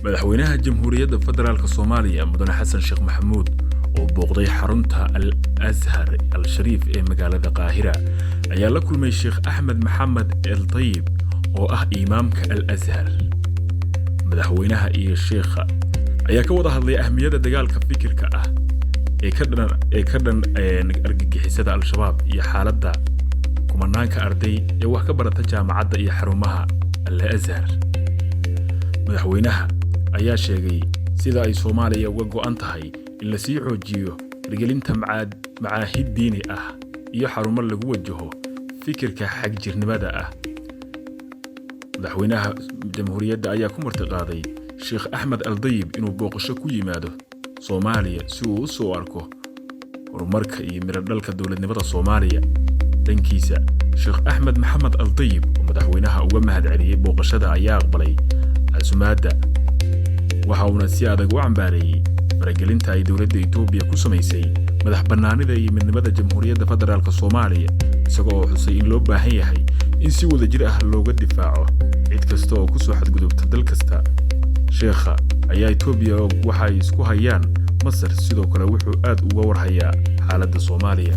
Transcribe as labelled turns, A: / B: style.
A: madaxweynaha jamhuuriyadda federaalka Soomaaliya mudane Xasan Sheekh Maxamuud oo booqday xarunta Al-Azhar Al-Sharif ee magaalada Qaahira ayaa la kulmay Sheekh Ahmed Maxamed El-Tayyib oo ah imaamka Al-Azhar. madaxweynaha iyo sheekha ayaa ka wada hadlay ahmiyadda dagaalka fikirka ah ee ka dhan argagixisada Al-Shabaab iyo xaaladda kumanaanka arday ee wax ka barata jaamacadda iyo xarumaha Al-Azhar. madaxweynaha ayaa sheegay sida ay Soomaaliya uga go'an tahay in la sii xoojiyo hirgelinta macaahid diini ah iyo xarumo lagu wajaho fikirka xagjirnimada ah. madaxweynaha jamhuuriyadda ayaa ku martiqaaday Sheekh Ahmed El-Tayyib inuu booqasho ku yimaado Soomaaliya si uu u soo arko horumarka iyo miradhalka dowladnimada Soomaaliya. dhankiisa Sheekh Ahmed Maxamed El-Tayyib oo madaxweynaha uga mahadceliyay booqashada ayaa aqbalay casuumaadda waxa uuna si adag u cambaareeyay faragelinta ay dowladda Itoobiya ku samaysay madax bannaanida iyo midnimada jamhuuriyadda federaalka Soomaaliya, isagoo xusay in loo baahan yahay in si wadajir ah looga difaaco cid kasta oo ku soo xadgudubta dal kasta. sheekha ayaa Itoobiya waxa ay isku hayaan Masar, sidoo kale wuxuu aad uga warhayaa xaaladda Soomaaliya.